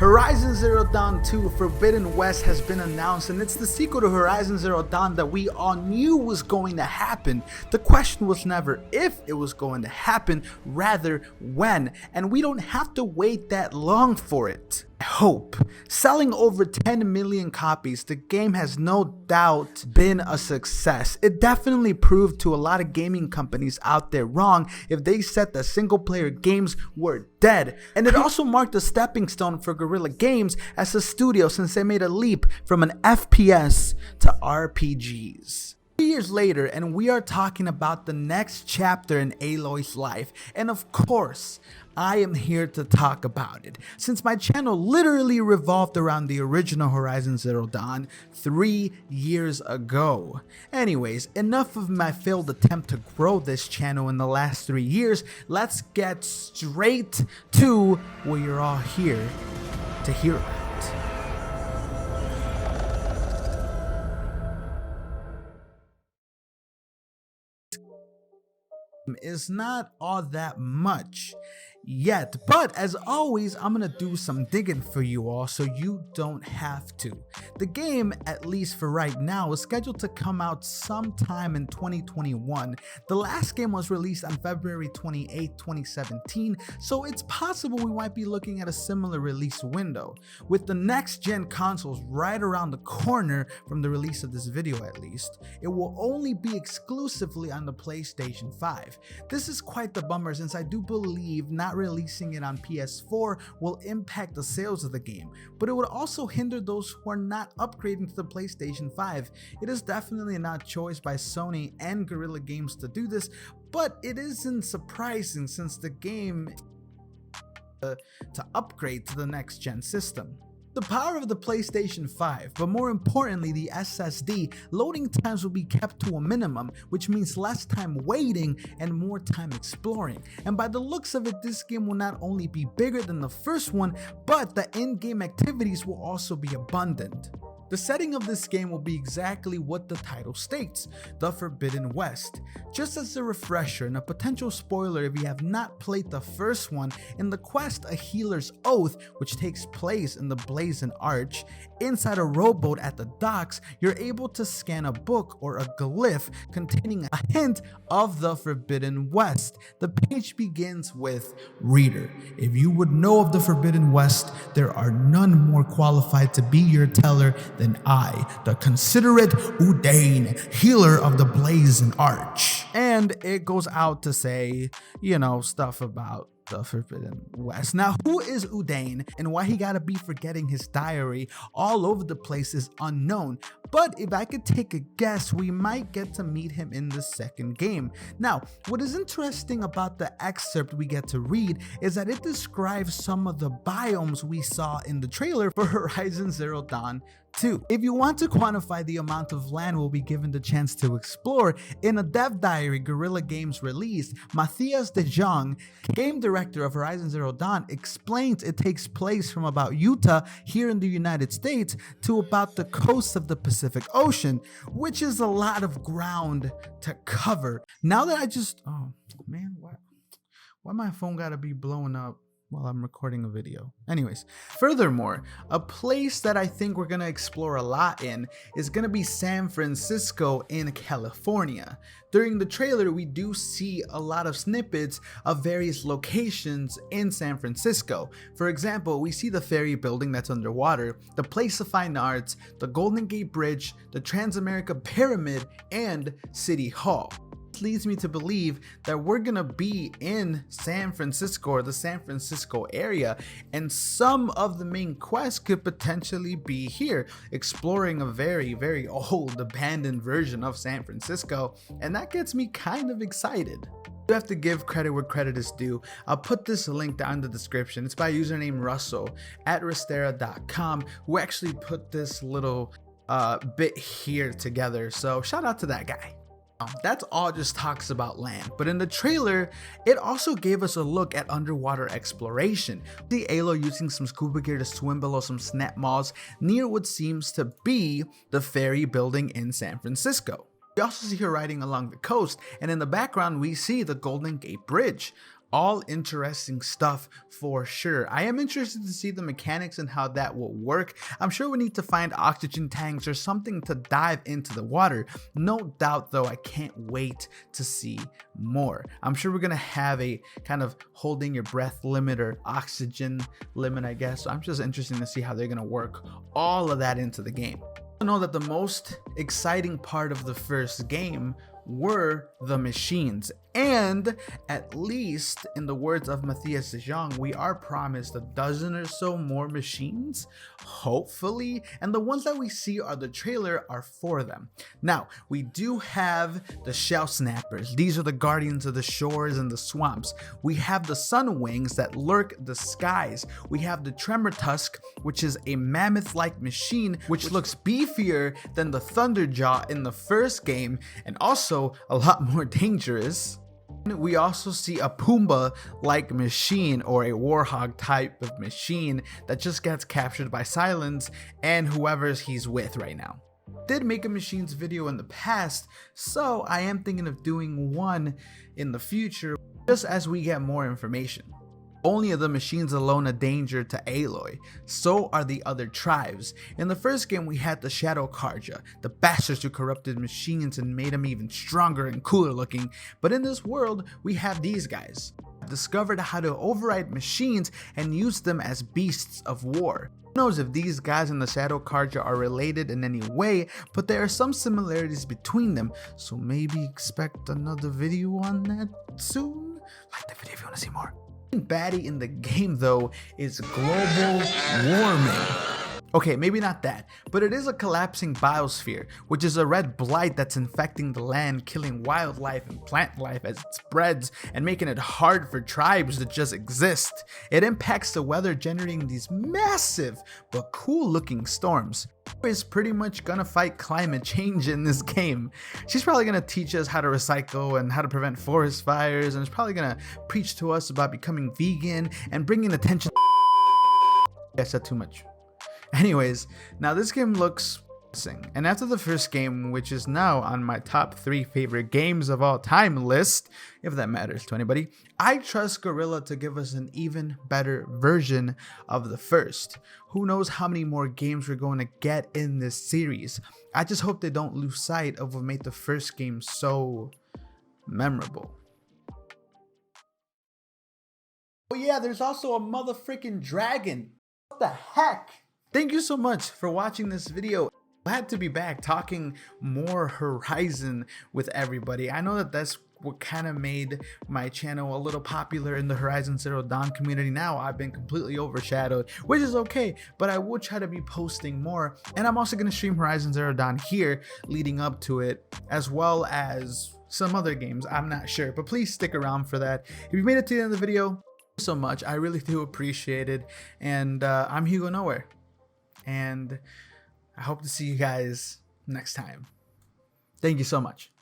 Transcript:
Horizon Zero Dawn 2 Forbidden West has been announced, and it's the sequel to Horizon Zero Dawn that we all knew was going to happen. The question was never if it was going to happen, rather when, and we don't have to wait that long for it. I hope. Selling over 10 million copies, the game has no doubt been a success. It definitely proved to a lot of gaming companies out there wrong if they said that single player games were dead. And it also marked a stepping stone for Guerrilla Games as a studio, since they made a leap from an FPS to RPGs. 3 years later, and we are talking about the next chapter in Aloy's life, and of course I am here to talk about it, since my channel literally revolved around the original Horizon Zero Dawn 3 years ago. Anyways, enough of my failed attempt to grow this channel in the last 3 years. Let's get straight to what you're all here to hear about. Is not all that much yet, but as always, I'm gonna do some digging for you all so you don't have to. The game, at least for right now, is scheduled to come out sometime in 2021. The last game was released on February 28, 2017, so it's possible we might be looking at a similar release window, with the next gen consoles right around the corner from the release of this video. At least it will only be exclusively on the PlayStation 5. This is quite the bummer, since I do believe not releasing it on PS4 will impact the sales of the game, but it would also hinder those who are not upgrading to the PlayStation 5. It is definitely not choice by Sony and Guerrilla Games to do this, but it isn't surprising since the game to upgrade to the next gen system. The power of the PlayStation 5, but more importantly the SSD, loading times will be kept to a minimum, which means less time waiting and more time exploring. And by the looks of it, this game will not only be bigger than the first one, but the in-game activities will also be abundant. The setting of this game will be exactly what the title states, the Forbidden West. Just as a refresher and a potential spoiler if you have not played the first one, in the quest A Healer's Oath, which takes place in the Blazing Arch, inside a rowboat at the docks, you're able to scan a book or a glyph containing a hint of the Forbidden West. The page begins with, "Reader, if you would know of the Forbidden West, there are none more qualified to be your teller than I, the considerate Udane, healer of the Blazing Arch." And it goes out to say, stuff about the Forbidden West. Now, who is Udane and why he gotta be forgetting his diary all over the place is unknown, but if I could take a guess, we might get to meet him in the second game. Now, what is interesting about the excerpt we get to read is that it describes some of the biomes we saw in the trailer for Horizon Zero Dawn 2. If you want to quantify the amount of land we'll be given the chance to explore, in a dev diary Guerrilla Games released, Matthias de Jong, game director of Horizon Zero Dawn, explains it takes place from about Utah here in the United States to about the coast of the Pacific Ocean, which is a lot of ground to cover. Now that oh man, why my phone gotta be blowing up while I'm recording a video? Anyways, furthermore, a place that I think we're gonna explore a lot in is gonna be San Francisco in California. During the trailer, we do see a lot of snippets of various locations in San Francisco. For example, we see the ferry building that's underwater, the Place of Fine Arts, the Golden Gate Bridge, the Transamerica Pyramid, and City Hall. Leads me to believe that we're gonna be in San Francisco or the San Francisco area, and some of the main quests could potentially be here, exploring a very, very old abandoned version of San Francisco, and that gets me kind of excited. You have to give credit where credit is due. I'll put this link down in the description. It's by username Russell at Restera.com, who actually put this little bit here together, so shout out to that guy. That's all just talks about land, but in the trailer, it also gave us a look at underwater exploration. The Aloy using some scuba gear to swim below some snap malls near what seems to be the ferry building in San Francisco. We also see her riding along the coast, and in the background we see the Golden Gate Bridge. All interesting stuff for sure. I am interested to see the mechanics and how that will work. I'm sure we need to find oxygen tanks or something to dive into the water. No doubt though, I can't wait to see more. I'm sure we're gonna have a kind of holding your breath limit or oxygen limit, I guess. So I'm just interested to see how they're gonna work all of that into the game. I know that the most exciting part of the first game were the machines, and at least in the words of Matthias de Jong, we are promised a dozen or so more machines, hopefully, and the ones that we see are the trailer are for them. Now we do have the shell snappers. These are the guardians of the shores and the swamps. We have the sun wings that lurk the skies. We have the tremor tusk, which is a mammoth like machine which looks beefier than the thunderjaw in the first game and also a lot more dangerous. We also see a Pumbaa like machine, or a Warhog type of machine that just gets captured by Silence and whoever's he's with right now. Did make a machines video in the past, so I am thinking of doing one in the future just as we get more information. Only are the machines alone a danger to Aloy, so are the other tribes. In the first game we had the Shadow Carja, the bastards who corrupted machines and made them even stronger and cooler looking, but in this world we have these guys. Discovered how to override machines and use them as beasts of war. Who knows if these guys in the Shadow Carja are related in any way, but there are some similarities between them, so maybe expect another video on that soon. Like the video if you want to see more. Baddie in the game though is global warming. Okay, maybe not that, but it is a collapsing biosphere, which is a red blight that's infecting the land, killing wildlife and plant life as it spreads and making it hard for tribes to just exist. It impacts the weather, generating these massive but cool looking storms. Is pretty much gonna fight climate change in this game. She's probably gonna teach us how to recycle and how to prevent forest fires, and is probably gonna preach to us about becoming vegan and bringing attention. I said too much. Anyways, now this game looks promising, and after the first game, which is now on my top 3 favorite games of all time list, if that matters to anybody, I trust Guerrilla to give us an even better version of the first. Who knows how many more games we're going to get in this series. I just hope they don't lose sight of what made the first game so memorable. Oh yeah, there's also a motherfucking dragon. What the heck? Thank you so much for watching this video. Glad to be back talking more Horizon with everybody. I know that that's what kind of made my channel a little popular in the Horizon Zero Dawn community. Now I've been completely overshadowed, which is okay, but I will try to be posting more. And I'm also going to stream Horizon Zero Dawn here leading up to it, as well as some other games. I'm not sure, but please stick around for that. If you made it to the end of the video, thank you so much. I really do appreciate it. And I'm Hugo Nowhere. And I hope to see you guys next time. Thank you so much.